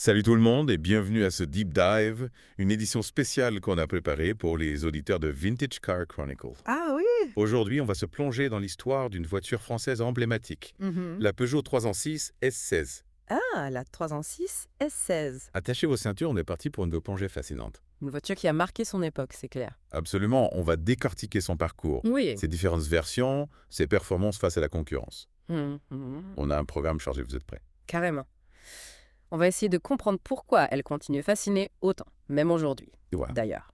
Salut tout le monde et bienvenue à ce Deep Dive, une édition spéciale qu'on a préparée pour les auditeurs de Vintage Car Chronicle. Ah oui. Aujourd'hui, on va se plonger dans l'histoire d'une voiture française emblématique, la Peugeot 306 S16. Ah, la 306 S16. Attachez vos ceintures, on est parti pour une plongée fascinante. Une voiture qui a marqué son époque, c'est clair. Absolument, on va décortiquer son parcours, Oui. ses différentes versions, ses performances face à la concurrence. Hum, hum. On a un programme chargé, vous êtes prêts? Carrément. On va essayer de comprendre pourquoi elle continue à fasciner autant, même aujourd'hui, Voilà. d'ailleurs.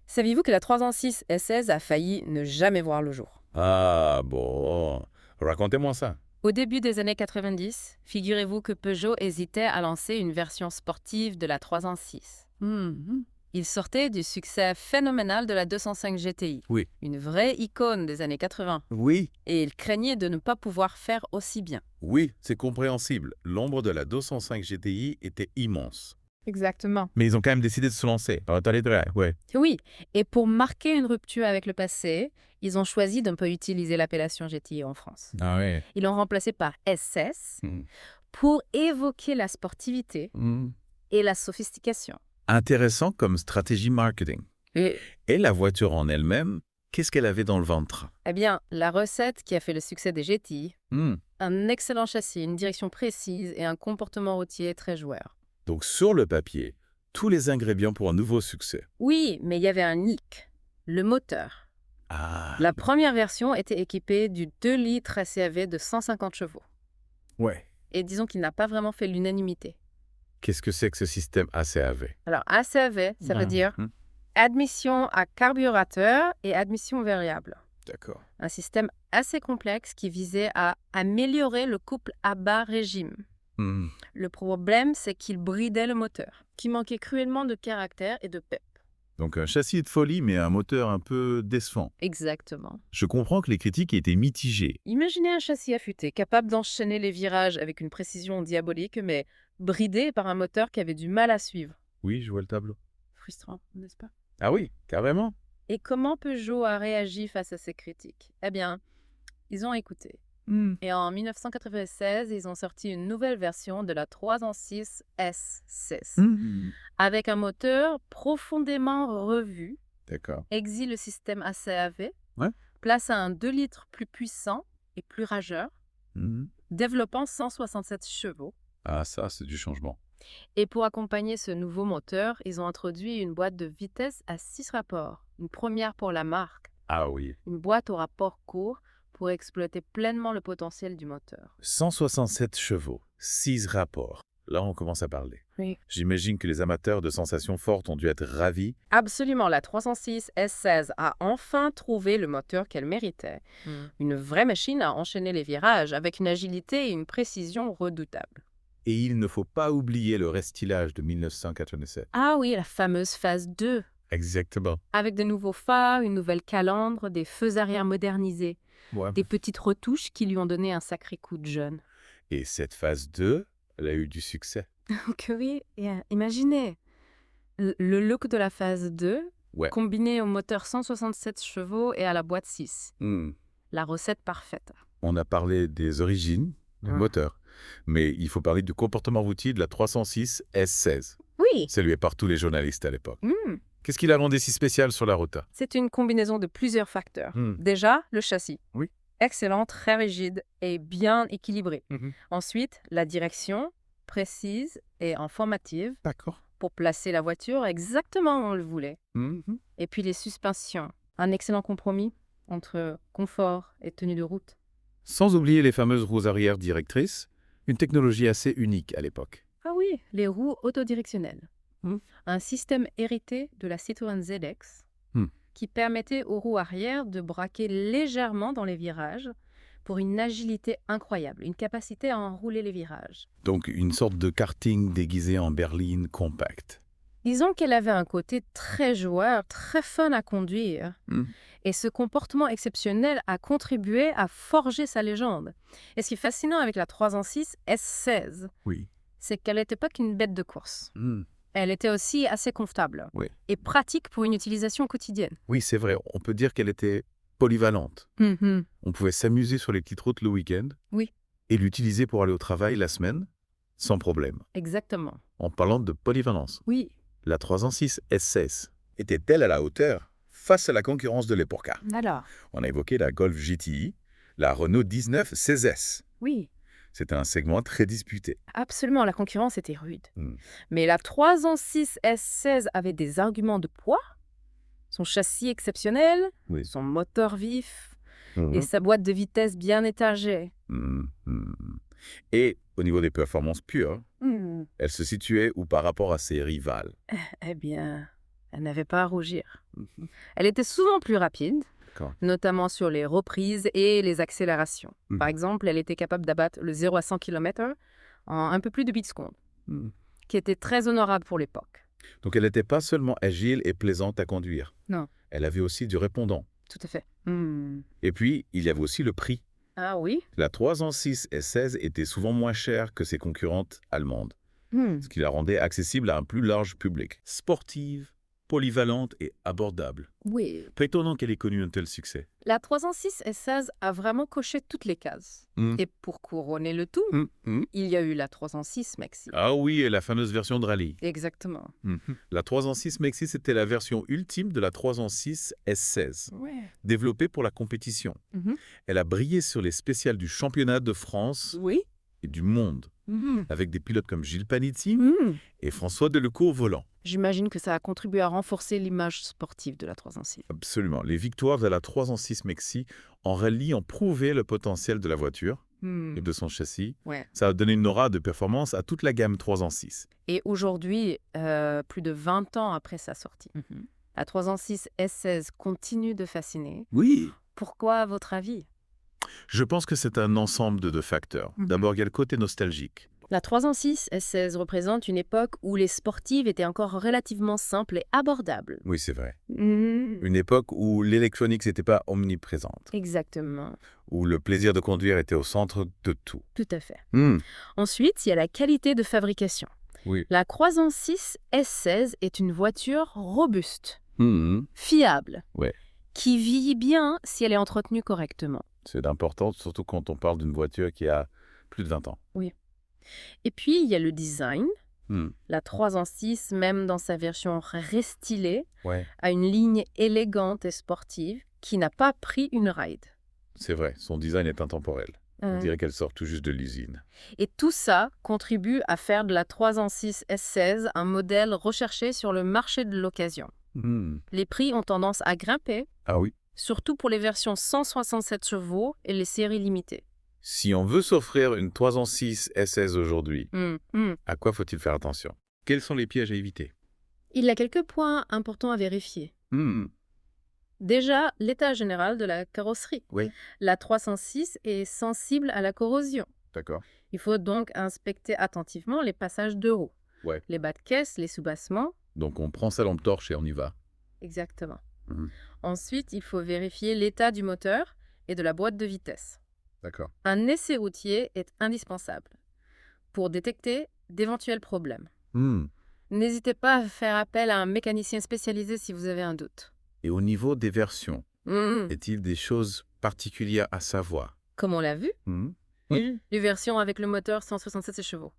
Saviez-vous que la 306 S16 a failli ne jamais voir le jour? Ah bon, racontez-moi ça. Au début des années 90, figurez-vous que Peugeot hésitait à lancer une version sportive de la 306. Il sortait du succès phénoménal de la 205 GTI, Oui. une vraie icône des années 80, Oui. et il craignait de ne pas pouvoir faire aussi bien. Oui, c'est compréhensible. L'ombre de la 205 GTI était immense. Exactement. Mais ils ont quand même décidé de se lancer. Ouais. Oui, et pour marquer une rupture avec le passé, ils ont choisi de ne pas utiliser l'appellation GTI en France. Ah ouais. Ils l'ont remplacé par SS pour évoquer la sportivité et la sophistication. Intéressant comme stratégie marketing. Et, Et la voiture en elle-même, qu'est-ce qu'elle avait dans le ventre? eh bien, la recette qui a fait le succès des GTI, un excellent châssis, une direction précise et un comportement routier très joueur. Donc sur le papier, tous les ingrédients pour un nouveau succès. Oui, mais il y avait un hic, le moteur. Ah. La première version était équipée du 2 litres ACAV de 150 chevaux. Ouais. Et disons qu'il n'a pas vraiment fait l'unanimité. Qu'est-ce que c'est que ce système ACAV? Alors, ACAV, ça veut dire admission à carburateur et admission variable. D'accord. Un système assez complexe qui visait à améliorer le couple à bas régime. Le problème, c'est qu'il bridait le moteur, qui manquait cruellement de caractère et de pep. Donc un châssis de folie, mais un moteur un peu décevant. Exactement. Je comprends que les critiques étaient mitigées. Imaginez un châssis affûté, capable d'enchaîner les virages avec une précision diabolique, mais bridé par un moteur qui avait du mal à suivre. Oui, je vois le tableau. Frustrant, n'est-ce pas? Ah oui, carrément. Et comment Peugeot a réagi face à ces critiques? Eh bien, ils ont écouté. Et en 1996, ils ont sorti une nouvelle version de la 306 S6 avec un moteur profondément revu, D'accord. exile le système ACAV, Ouais. place à un 2 litres plus puissant et plus rageur, développant 167 chevaux. Ah ça, c'est du changement. Et pour accompagner ce nouveau moteur, ils ont introduit une boîte de vitesse à 6 rapports, une première pour la marque, Ah oui. une boîte au rapport court pour exploiter pleinement le potentiel du moteur. 167 chevaux, 6 rapports. Là, on commence à parler. Oui. J'imagine que les amateurs de sensations fortes ont dû être ravis. Absolument, la 306 S16 a enfin trouvé le moteur qu'elle méritait. Une vraie machine à enchaîner les virages avec une agilité et une précision redoutables. Et il ne faut pas oublier le restylage de 1987. Ah oui, la fameuse phase 2, Exactement. avec de nouveaux phares, une nouvelle calandre, des feux arrière modernisés, Ouais. des petites retouches qui lui ont donné un sacré coup de jeune. Et cette phase 2, elle a eu du succès. Donc oui, imaginez, le look de la phase 2, Ouais. combiné au moteur 167 chevaux et à la boîte 6. La recette parfaite. On a parlé des origines du moteur, mais il faut parler du comportement routier de la 306 S16. Oui. Salué par tous les journalistes à l'époque. Qu'est-ce qui la rendait si spéciale sur la route? C'est une combinaison de plusieurs facteurs. Déjà, le châssis. Oui. Excellent, très rigide et bien équilibré. Ensuite, la direction, précise et informative, D'accord. pour placer la voiture exactement où on le voulait. Et puis les suspensions. Un excellent compromis entre confort et tenue de route. Sans oublier les fameuses roues arrière directrices, une technologie assez unique à l'époque. Ah oui, les roues autodirectionnelles. Un système hérité de la Citroën ZX qui permettait aux roues arrière de braquer légèrement dans les virages pour une agilité incroyable, une capacité à enrouler les virages. Donc une sorte de karting déguisé en berline compacte. Disons qu'elle avait un côté très joueur, très fun à conduire. Et ce comportement exceptionnel a contribué à forger sa légende. Et ce qui est fascinant avec la 306 S16, Oui. c'est qu'elle n'était pas qu'une bête de course. Elle était aussi assez confortable et pratique pour une utilisation quotidienne. Oui, c'est vrai. On peut dire qu'elle était polyvalente. On pouvait s'amuser sur les petites routes le week-end Oui. et l'utiliser pour aller au travail la semaine sans problème. Exactement. En parlant de polyvalence, Oui. la 306 S16 était-elle à la hauteur face à la concurrence de l'époque? Alors? On a évoqué la Golf GTI, la Renault 19 16S. Oui. C'était un segment très disputé. Absolument, la concurrence était rude. Hmm. Mais la 306 S16 avait des arguments de poids, son châssis exceptionnel, Oui. son moteur vif Mhm. et sa boîte de vitesse bien étagée. Et au niveau des performances pures, Hmm. elle se situait où par rapport à ses rivales? Eh bien, elle n'avait pas à rougir. Elle était souvent plus rapide, D'accord. notamment sur les reprises et les accélérations. Mhm. Par exemple, elle était capable d'abattre le 0 à 100 km en un peu plus de 8 secondes, qui était très honorable pour l'époque. Donc elle n'était pas seulement agile et plaisante à conduire. Non. Elle avait aussi du répondant. Tout à fait. Et puis, il y avait aussi le prix. Ah oui? La 306 S16 était souvent moins chère que ses concurrentes allemandes, ce qui la rendait accessible à un plus large public. Sportive, polyvalente et abordable. Oui. Pas étonnant qu'elle ait connu un tel succès. La 306 S16 a vraiment coché toutes les cases. Et pour couronner le tout, il y a eu la 306 Maxi. Ah oui, et la fameuse version de rallye. Exactement. La 306 Maxi, c'était la version ultime de la 306 S16, Ouais. développée pour la compétition. Elle a brillé sur les spéciales du championnat de France Oui. et du monde, avec des pilotes comme Gilles Panizzi et François Delecourt au volant. J'imagine que ça a contribué à renforcer l'image sportive de la 306. Absolument. Les victoires de la 306 Maxi en rallye ont prouvé le potentiel de la voiture et de son châssis. Ouais. Ça a donné une aura de performance à toute la gamme 306. Et aujourd'hui, plus de 20 ans après sa sortie, la 306 S16 continue de fasciner. Oui. Pourquoi, à votre avis? Je pense que c'est un ensemble de deux facteurs. D'abord, il y a le côté nostalgique. La 306 S16 représente une époque où les sportives étaient encore relativement simples et abordables. Oui, c'est vrai. Une époque où l'électronique n'était pas omniprésente, Exactement. où le plaisir de conduire était au centre de tout. Tout à fait. Ensuite, il y a la qualité de fabrication. Oui. La 306 S16 est une voiture robuste, fiable, Ouais. qui vieillit bien si elle est entretenue correctement. C'est important, surtout quand on parle d'une voiture qui a plus de 20 ans. Et puis, il y a le design. La 306, même dans sa version restylée, Ouais. a une ligne élégante et sportive qui n'a pas pris une ride. C'est vrai, son design est intemporel. On dirait qu'elle sort tout juste de l'usine. Et tout ça contribue à faire de la 306 S16 un modèle recherché sur le marché de l'occasion. Les prix ont tendance à grimper, Ah oui. surtout pour les versions 167 chevaux et les séries limitées. Si on veut s'offrir une 306 S16 aujourd'hui, à quoi faut-il faire attention? Quels sont les pièges à éviter? Il y a quelques points importants à vérifier. Déjà, l'état général de la carrosserie. Oui. La 306 est sensible à la corrosion. D'accord. Il faut donc inspecter attentivement les passages de roues, Ouais. les bas de caisse, les soubassements. Donc on prend sa lampe torche et on y va. Exactement. Mhm. Ensuite, il faut vérifier l'état du moteur et de la boîte de vitesse. D'accord. Un essai routier est indispensable pour détecter d'éventuels problèmes. N'hésitez pas à faire appel à un mécanicien spécialisé si vous avez un doute. Et au niveau des versions, est-il des choses particulières à savoir? Comme on l'a vu, les versions avec le moteur 167 chevaux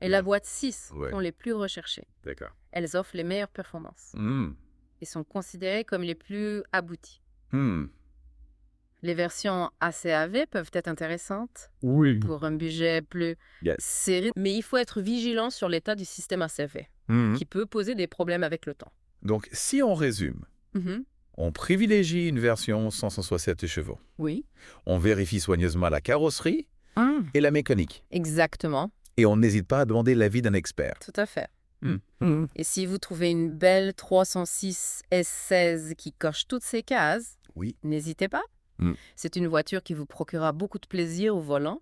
et la boîte 6 sont les plus recherchées. D'accord. Elles offrent les meilleures performances et sont considérées comme les plus abouties. Les versions ACAV peuvent être intéressantes Oui. pour un budget plus serré, mais il faut être vigilant sur l'état du système ACAV, qui peut poser des problèmes avec le temps. Donc, si on résume, on privilégie une version 167 chevaux. Oui. On vérifie soigneusement la carrosserie et la mécanique. Exactement. Et on n'hésite pas à demander l'avis d'un expert. Tout à fait. Et si vous trouvez une belle 306 S16 qui coche toutes ces cases, n'hésitez pas. C'est une voiture qui vous procurera beaucoup de plaisir au volant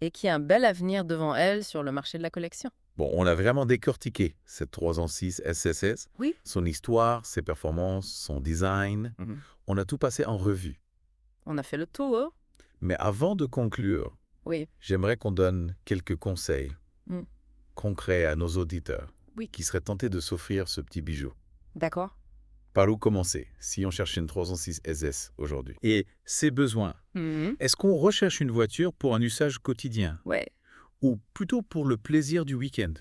et qui a un bel avenir devant elle sur le marché de la collection. Bon, on a vraiment décortiqué cette 306 SSS, Oui. son histoire, ses performances, son design. On a tout passé en revue. On a fait le tour. Mais avant de conclure, j'aimerais qu'on donne quelques conseils concrets à nos auditeurs qui seraient tentés de s'offrir ce petit bijou. D'accord. Par où commencer si on cherche une 306 SS aujourd'hui? Et ses besoins. Est-ce qu'on recherche une voiture pour un usage quotidien? Ou plutôt pour le plaisir du week-end?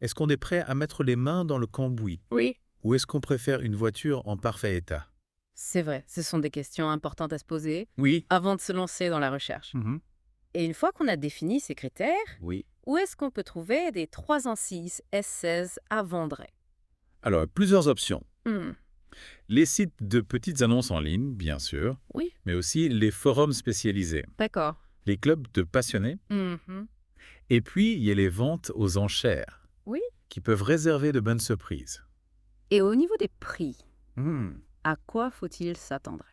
Est-ce qu'on est prêt à mettre les mains dans le cambouis? Oui. Ou est-ce qu'on préfère une voiture en parfait état? C'est vrai, ce sont des questions importantes à se poser Oui. avant de se lancer dans la recherche. Et une fois qu'on a défini ces critères, Oui. où est-ce qu'on peut trouver des 3 en 6 S16 à vendre? Alors, plusieurs options. Hmm. Les sites de petites annonces en ligne, bien sûr, Oui, mais aussi les forums spécialisés, d'accord. les clubs de passionnés, et puis il y a les ventes aux enchères, Oui. qui peuvent réserver de bonnes surprises. Et au niveau des prix, à quoi faut-il s'attendre?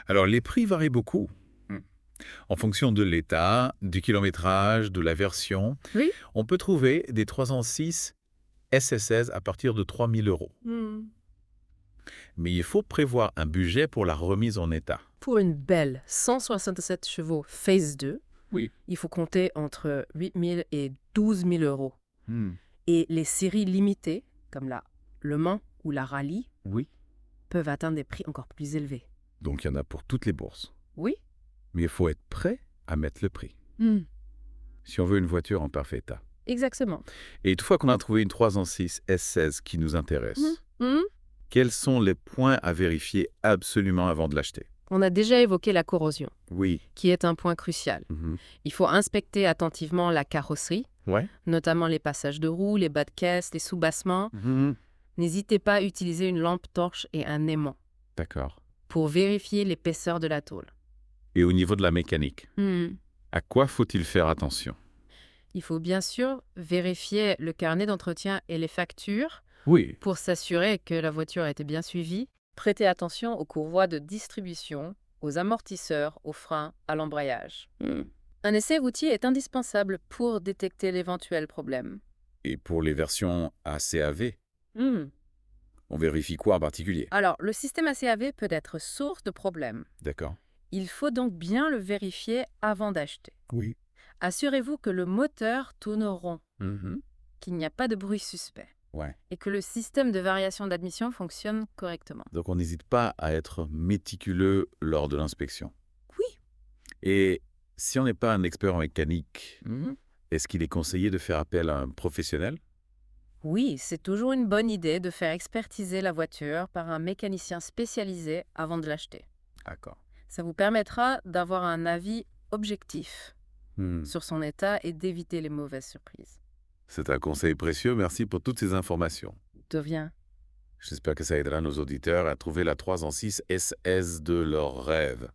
Alors, les prix varient beaucoup. En fonction de l'état, du kilométrage, de la version, Oui. on peut trouver des 3 en 6 SS16 à partir de 3 000 €. Mais il faut prévoir un budget pour la remise en état. Pour une belle 167 chevaux Phase 2, Oui. il faut compter entre 8 000 et 12 000 euros. Et les séries limitées, comme la Le Mans ou la Rallye, Oui. peuvent atteindre des prix encore plus élevés. Donc, il y en a pour toutes les bourses. Oui. Mais il faut être prêt à mettre le prix, si on veut une voiture en parfait état. Exactement. Et une fois qu'on a trouvé une 3 en 6 S16 qui nous intéresse, quels sont les points à vérifier absolument avant de l'acheter? On a déjà évoqué la corrosion, Oui. qui est un point crucial. Il faut inspecter attentivement la carrosserie, Ouais. notamment les passages de roues, les bas de caisse, les sous-bassements. N'hésitez pas à utiliser une lampe torche et un aimant D'accord. pour vérifier l'épaisseur de la tôle. Et au niveau de la mécanique, à quoi faut-il faire attention? Il faut bien sûr vérifier le carnet d'entretien et les factures Oui. pour s'assurer que la voiture a été bien suivie. Prêtez attention aux courroies de distribution, aux amortisseurs, aux freins, à l'embrayage. Un essai routier est indispensable pour détecter l'éventuel problème. Et pour les versions ACAV, on vérifie quoi en particulier? Alors, le système ACAV peut être source de problèmes. D'accord. Il faut donc bien le vérifier avant d'acheter. Oui. Assurez-vous que le moteur tourne rond, qu'il n'y a pas de bruit suspect Ouais. et que le système de variation d'admission fonctionne correctement. Donc, on n'hésite pas à être méticuleux lors de l'inspection. Oui. Et si on n'est pas un expert en mécanique, est-ce qu'il est conseillé de faire appel à un professionnel? Oui, c'est toujours une bonne idée de faire expertiser la voiture par un mécanicien spécialisé avant de l'acheter. D'accord. Ça vous permettra d'avoir un avis objectif sur son état et d'éviter les mauvaises surprises. C'est un conseil précieux. Merci pour toutes ces informations. De rien. J'espère que ça aidera nos auditeurs à trouver la 3 en 6 SS de leur rêve.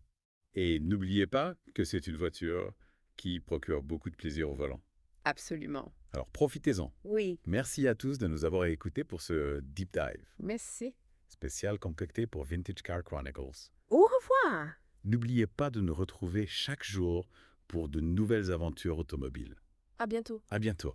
Et n'oubliez pas que c'est une voiture qui procure beaucoup de plaisir au volant. Absolument. Alors profitez-en. Oui. Merci à tous de nous avoir écoutés pour ce Deep Dive Merci. spécial concocté pour Vintage Car Chronicles. Au revoir. N'oubliez pas de nous retrouver chaque jour pour de nouvelles aventures automobiles. À bientôt. À bientôt.